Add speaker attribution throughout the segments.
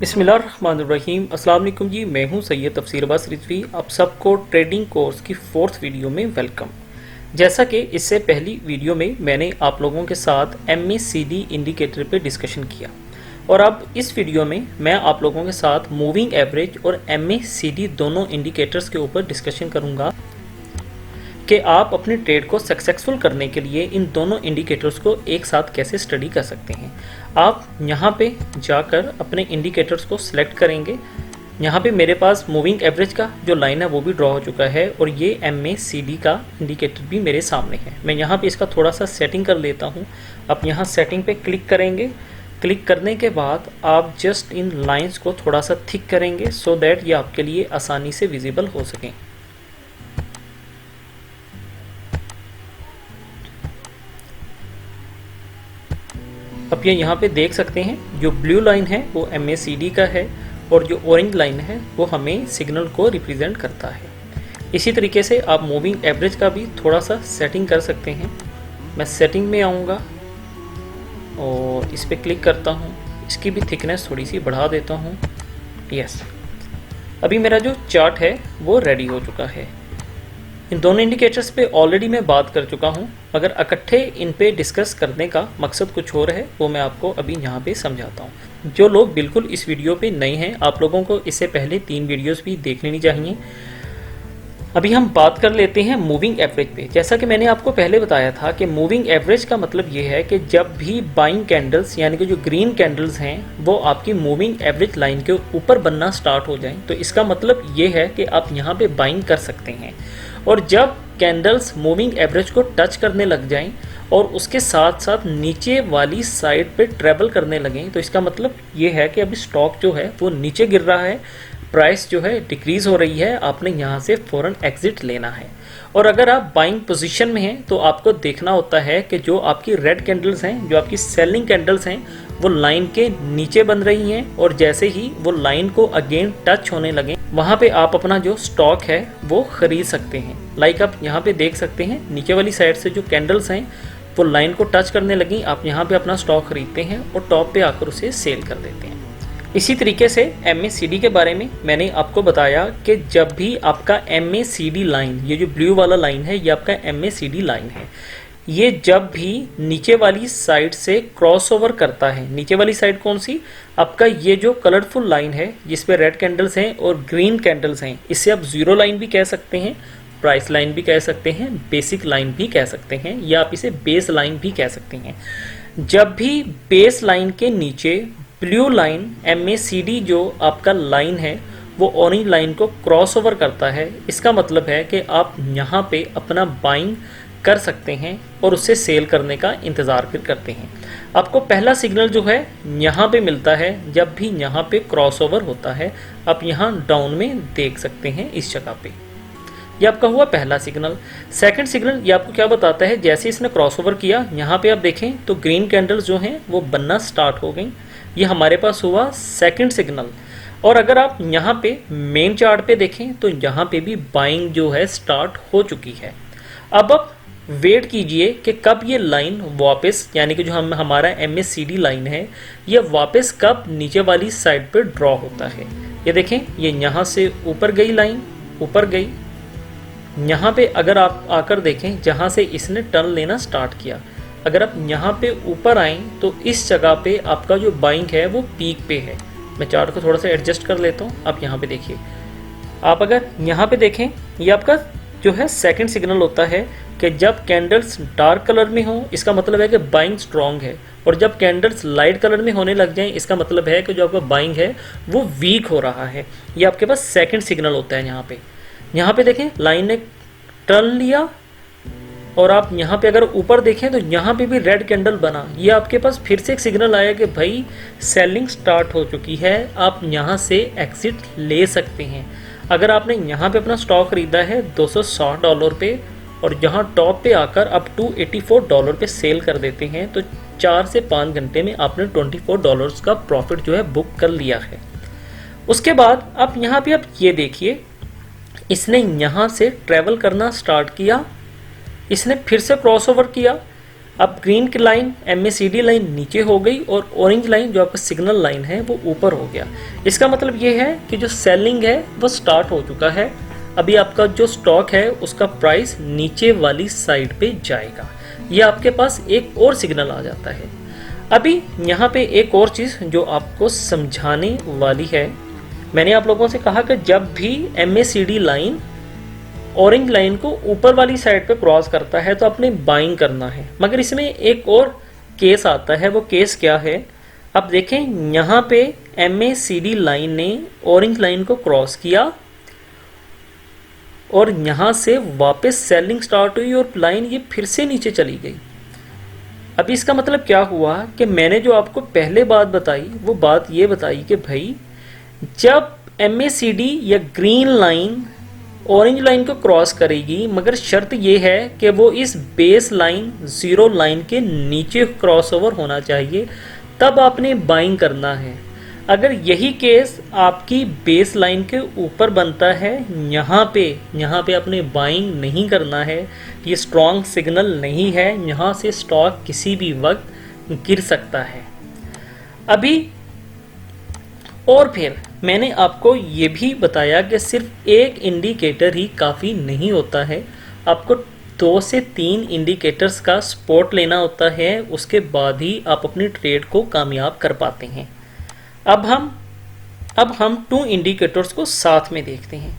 Speaker 1: बिस्मिल्लाहिर्रहमानिर्रहीम। अस्सलाम वालेकुम जी, मैं हूं सैयद तफसीर अब्बास रिजवी। आप सबको ट्रेडिंग कोर्स की 4th वीडियो में वेलकम। जैसा कि इससे पहली वीडियो में मैंने आप लोगों के साथ MACD इंडिकेटर पे डिस्कशन किया और अब इस वीडियो में मैं आप लोगों के साथ मूविंग एवरेज और MACD दोनों इंडिकेटर्स के ऊपर डिस्कशन करूंगा कि आप अपने ट्रेड को सक्सेसफुल करने के लिए इन दोनों इंडिकेटर्स को एक साथ कैसे स्टडी कर सकते हैं। आप यहाँ पे जाकर अपने इंडिकेटर्स को सिलेक्ट करेंगे। यहाँ पे मेरे पास मूविंग एवरेज का जो लाइन है वो भी ड्रॉ हो चुका है और ये MACD का इंडिकेटर भी मेरे सामने है। मैं यहाँ पे इसका थोड़ा सा सेटिंग कर लेता हूँ। आप यहाँ सेटिंग पे क्लिक करेंगे। क्लिक करने के बाद आप जस्ट इन लाइंस को थोड़ा सा थिक करेंगे सो दैट ये आपके लिए आसानी से विजिबल हो सकें। अब ये यहाँ पे देख सकते हैं जो ब्लू लाइन है वो MACD का है और जो ऑरेंज लाइन है वो हमें सिग्नल को रिप्रेजेंट करता है। इसी तरीके से आप मूविंग एवरेज का भी थोड़ा सा सेटिंग कर सकते हैं। मैं सेटिंग में आऊँगा और इस पर क्लिक करता हूँ। इसकी भी थिकनेस थोड़ी सी बढ़ा देता हूँ। यस, अभी मेरा जो चार्ट है वो रेडी हो चुका है। इन दोनों इंडिकेटर्स पे ऑलरेडी मैं बात कर चुका हूँ, मगर इकट्ठे इन पे डिस्कस करने का मकसद कुछ और है, वो मैं आपको अभी यहाँ पे समझाता हूँ। जो लोग बिल्कुल इस वीडियो पे नए हैं, आप लोगों को इससे पहले 3 वीडियोस भी देख लेनी चाहिए। अभी हम बात कर लेते हैं मूविंग एवरेज पे। जैसा कि मैंने आपको पहले बताया था कि मूविंग एवरेज का मतलब ये है कि जब भी बाइंग कैंडल्स यानी कि जो ग्रीन कैंडल्स हैं वो आपकी मूविंग एवरेज लाइन के ऊपर बनना स्टार्ट हो जाएं, तो इसका मतलब ये है कि आप यहाँ पे बाइंग कर सकते हैं। और जब कैंडल्स मूविंग एवरेज को टच करने लग जाएं और उसके साथ साथ नीचे वाली साइड पे ट्रेवल करने लगें, तो इसका मतलब ये है कि अभी स्टॉक जो है वो नीचे गिर रहा है, प्राइस जो है डिक्रीज हो रही है, आपने यहाँ से फ़ौरन एग्जिट लेना है। और अगर आप बाइंग पोजीशन में हैं तो आपको देखना होता है कि जो आपकी रेड कैंडल्स हैं, जो आपकी सेलिंग कैंडल्स हैं, वो लाइन के नीचे बन रही हैं और जैसे ही वो लाइन को अगेन टच होने लगे वहाँ पे आप अपना जो स्टॉक है वो खरीद सकते हैं। लाइक आप यहाँ पे देख सकते हैं नीचे वाली साइड से जो कैंडल्स हैं वो लाइन को टच करने लगी, आप यहाँ पे अपना स्टॉक खरीदते हैं और टॉप पे आकर उसे सेल कर देते हैं। इसी तरीके से MACD के बारे में मैंने आपको बताया कि जब भी आपका MACD लाइन, ये जो ब्लू वाला लाइन है ये आपका MACD लाइन है, ये जब भी नीचे वाली साइड से क्रॉसओवर करता है, नीचे वाली साइड कौन सी, आपका ये जो कलरफुल लाइन है जिसपे रेड कैंडल्स हैं और ग्रीन कैंडल्स हैं, इससे आप जीरो लाइन भी कह सकते हैं, प्राइस लाइन भी कह सकते हैं, बेसिक लाइन भी कह सकते हैं, या आप इसे बेस लाइन भी कह सकते हैं। जब भी बेस लाइन के नीचे ब्लू लाइन MACD जो आपका लाइन है वो ऑरेंज लाइन को क्रॉसओवर करता है, इसका मतलब है कि आप यहाँ पे अपना बाइंग कर सकते हैं और उससे सेल करने का इंतज़ार फिर करते हैं। आपको पहला सिग्नल जो है यहाँ पे मिलता है जब भी यहाँ पे क्रॉसओवर होता है। आप यहाँ डाउन में देख सकते हैं इस जगह पे, ये आपका हुआ पहला सिग्नल। सेकंड सिग्नल ये आपको क्या बताता है, जैसे इसने क्रॉसओवर किया यहाँ पे आप देखें तो ग्रीन कैंडल्स जो हैं वो बनना स्टार्ट हो गई, ये हमारे पास हुआ सेकंड सिग्नल। और अगर आप यहाँ पे मेन चार्ट पे देखें तो यहाँ पे भी बाइंग जो है स्टार्ट हो चुकी है। अब आप वेट कीजिए कि कब ये लाइन वापस, यानी कि जो हमारा MACD लाइन है, ये वापस कब नीचे वाली साइड पे ड्रॉ होता है। ये देखें, ये यहाँ से ऊपर गई लाइन, ऊपर गई। यहाँ पे अगर आप आकर देखें जहाँ से इसने टर्न लेना स्टार्ट किया, अगर आप यहाँ पे ऊपर आएँ तो इस जगह पे आपका जो बाइंग है वो पीक पे है। मैं चार्ट को थोड़ा सा एडजस्ट कर लेता हूँ। आप यहाँ पे देखिए, आप अगर यहाँ पे देखें ये आपका जो है सेकंड सिग्नल होता है कि जब कैंडल्स डार्क कलर में हो इसका मतलब है कि बाइंग स्ट्रॉन्ग है, और जब कैंडल्स लाइट कलर में होने लग जाएं इसका मतलब है कि जो आपका बाइंग है वो वीक हो रहा है। ये आपके पास सेकंड सिग्नल होता है। यहाँ पे देखें लाइन ने टर्न लिया और आप यहाँ पे अगर ऊपर देखें तो यहाँ पे भी रेड कैंडल बना, ये आपके पास फिर से एक सिग्नल आया कि भाई सेलिंग स्टार्ट हो चुकी है, आप यहाँ से एग्जिट ले सकते हैं। अगर आपने यहाँ पे अपना स्टॉक खरीदा है $260 पे और यहाँ टॉप पे आकर आप $284 पे सेल कर देते हैं, तो 4 से 5 घंटे में आपने $24 का प्रॉफिट जो है बुक कर लिया है। उसके बाद आप यहाँ पे आप ये देखिए, इसने यहाँ से ट्रेवल करना स्टार्ट किया, इसने फिर से क्रॉसओवर किया अब ग्रीन की लाइन MACD लाइन नीचे हो गई और ऑरेंज लाइन जो आपका सिग्नल लाइन है वो ऊपर हो गया। इसका मतलब ये है कि जो सेलिंग है वो स्टार्ट हो चुका है। अभी आपका जो स्टॉक है उसका प्राइस नीचे वाली साइड पे जाएगा। ये आपके पास एक और सिग्नल आ जाता है। अभी यहाँ पे एक और चीज़ जो आपको समझाने वाली है, मैंने आप लोगों से कहा कि जब भी MACD लाइन ऑरेंज लाइन को ऊपर वाली साइड पे क्रॉस करता है तो आपने बाइंग करना है। मगर इसमें एक और केस आता है, वो केस क्या है? अब देखें, यहाँ पे MACD लाइन ने ऑरेंज लाइन को क्रॉस किया और यहाँ से वापस सेलिंग स्टार्ट हुई और लाइन ये फिर से नीचे चली गई। अभी इसका मतलब क्या हुआ कि मैंने जो आपको पहले बात बताई वो बात ये बताई कि भाई जब MACD या ग्रीन लाइन ऑरेंज लाइन को क्रॉस करेगी, मगर शर्त ये है कि वो इस बेस लाइन जीरो लाइन के नीचे क्रॉसओवर होना चाहिए, तब आपने बाइंग करना है। अगर यही केस आपकी बेस लाइन के ऊपर बनता है, यहाँ पे आपने बाइंग नहीं करना है। ये स्ट्रॉन्ग सिग्नल नहीं है, यहाँ से स्टॉक किसी भी वक्त गिर सकता है। अभी और फिर मैंने आपको ये भी बताया कि सिर्फ एक इंडिकेटर ही काफ़ी नहीं होता है, आपको 2 से 3 इंडिकेटर्स का सपोर्ट लेना होता है, उसके बाद ही आप अपनी ट्रेड को कामयाब कर पाते हैं। अब हम 2 इंडिकेटर्स को साथ में देखते हैं।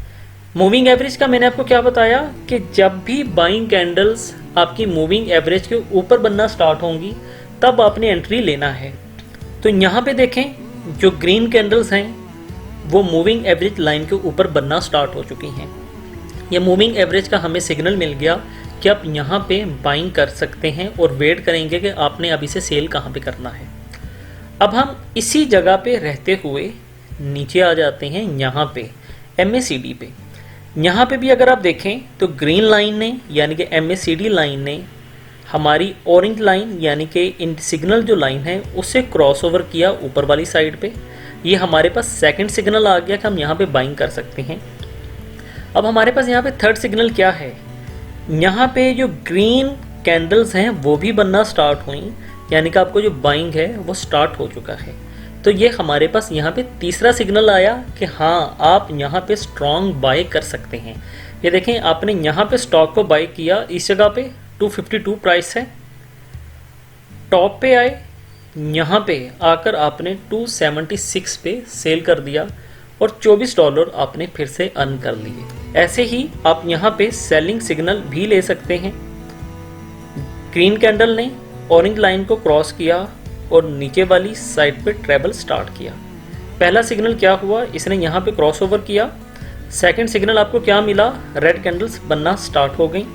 Speaker 1: मूविंग एवरेज का मैंने आपको क्या बताया कि जब भी बाइंग कैंडल्स आपकी मूविंग एवरेज के ऊपर बनना स्टार्ट होंगी तब आपने एंट्री लेना है। तो यहाँ पे देखें, जो ग्रीन कैंडल्स हैं वो मूविंग एवरेज लाइन के ऊपर बनना स्टार्ट हो चुकी हैं। ये मूविंग एवरेज का हमें सिग्नल मिल गया कि आप यहाँ पे बाइंग कर सकते हैं और वेट करेंगे कि आपने अभी से सेल कहाँ पे करना है। अब हम इसी जगह पे रहते हुए नीचे आ जाते हैं, यहाँ पे MACD पे। यहाँ पे भी अगर आप देखें तो ग्रीन लाइन ने यानी कि MACD लाइन ने हमारी ऑरेंज लाइन यानी कि इन सिग्नल जो लाइन है उससे क्रॉसओवर किया ऊपर वाली साइड पे। ये हमारे पास सेकंड सिग्नल आ गया कि हम यहाँ पे बाइंग कर सकते हैं। अब हमारे पास यहाँ पे थर्ड सिग्नल क्या है? यहाँ पे जो ग्रीन कैंडल्स हैं वो भी बनना स्टार्ट हुई, यानी कि आपको जो बाइंग है वो स्टार्ट हो चुका है। तो ये हमारे पास यहाँ पे तीसरा सिग्नल आया कि हाँ, आप यहाँ पे स्ट्रॉन्ग बाय कर सकते हैं। ये देखें, आपने यहाँ पे स्टॉक को बाय किया, इस जगह पे 252 प्राइस है, टॉप पे आए, यहाँ पे आकर आपने 276 पे सेल कर दिया और $24 आपने फिर से अर्न कर लिए। ऐसे ही आप यहाँ पे सेलिंग सिग्नल भी ले सकते हैं। ग्रीन कैंडल ने ऑरेंज लाइन को क्रॉस किया और नीचे वाली साइड पे ट्रेवल स्टार्ट किया। पहला सिग्नल क्या हुआ? इसने यहाँ पे क्रॉसओवर किया। सेकंड सिग्नल आपको क्या मिला? रेड कैंडल्स बनना स्टार्ट हो गई।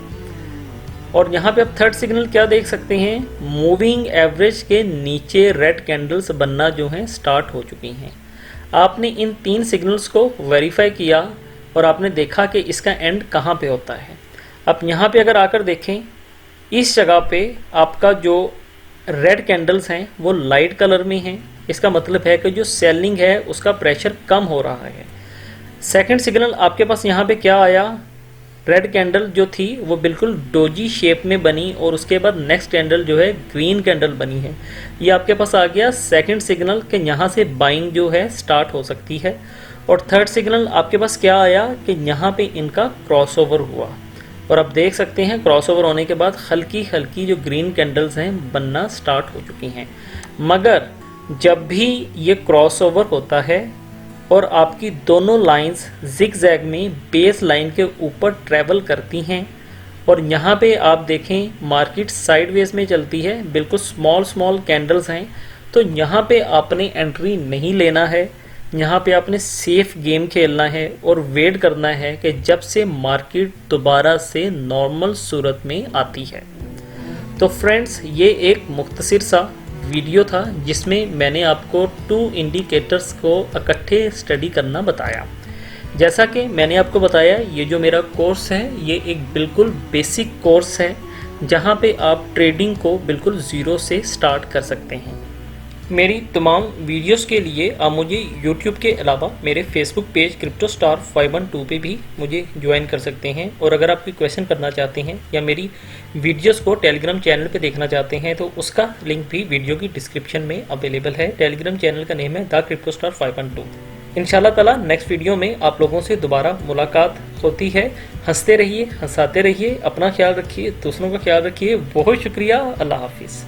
Speaker 1: और यहाँ पे आप थर्ड सिग्नल क्या देख सकते हैं? मूविंग एवरेज के नीचे रेड कैंडल्स बनना जो है स्टार्ट हो चुकी हैं। आपने इन 3 सिग्नल्स को वेरीफाई किया और आपने देखा कि इसका एंड कहाँ पे होता है। अब यहाँ पे अगर आकर देखें, इस जगह पे आपका जो रेड कैंडल्स हैं वो लाइट कलर में हैं। इसका मतलब है कि जो सेलिंग है उसका प्रेशर कम हो रहा है। सेकंड सिग्नल आपके पास यहाँ पे क्या आया? रेड कैंडल जो थी वो बिल्कुल डोजी शेप में बनी और उसके बाद नेक्स्ट कैंडल जो है ग्रीन कैंडल बनी है। ये आपके पास आ गया सेकंड सिग्नल कि यहाँ से बाइंग जो है स्टार्ट हो सकती है। और थर्ड सिग्नल आपके पास क्या आया कि यहाँ पे इनका क्रॉसओवर हुआ। और आप देख सकते हैं क्रॉसओवर होने के बाद हल्की हल्की जो ग्रीन कैंडल्स हैं बनना स्टार्ट हो चुकी हैं। मगर जब भी ये क्रॉसओवर होता है और आपकी दोनों लाइंस जिगजैग में बेस लाइन के ऊपर ट्रैवल करती हैं और यहाँ पे आप देखें मार्केट साइडवेज में चलती है, बिल्कुल स्मॉल कैंडल्स हैं, तो यहाँ पे आपने एंट्री नहीं लेना है। यहाँ पे आपने सेफ गेम खेलना है और वेट करना है कि जब से मार्केट दोबारा से नॉर्मल सूरत में आती है। तो फ्रेंड्स, ये एक मुख्तसर सा वीडियो था जिसमें मैंने आपको 2 इंडिकेटर्स को इकट्ठे स्टडी करना बताया। जैसा कि मैंने आपको बताया, ये जो मेरा कोर्स है ये एक बिल्कुल बेसिक कोर्स है जहाँ पे आप ट्रेडिंग को बिल्कुल ज़ीरो से स्टार्ट कर सकते हैं। मेरी तमाम वीडियोस के लिए आप मुझे यूट्यूब के अलावा मेरे फेसबुक पेज क्रिप्टोस्टार 512 पे भी मुझे ज्वाइन कर सकते हैं। और अगर आप कोई क्वेश्चन करना चाहते हैं या मेरी वीडियोस को टेलीग्राम चैनल पे देखना चाहते हैं तो उसका लिंक भी वीडियो की डिस्क्रिप्शन में अवेलेबल है। टेलीग्राम चैनल का नेम है द क्रिप्टोस्टार 512। इंशाल्लाह ताला नेक्स्ट वीडियो में आप लोगों से दोबारा मुलाकात होती है। हंसते रहिए, हंसाते रहिए, अपना ख्याल रखिए, दूसरों का ख्याल रखिए। बहुत शुक्रिया। अल्लाह हाफिज़।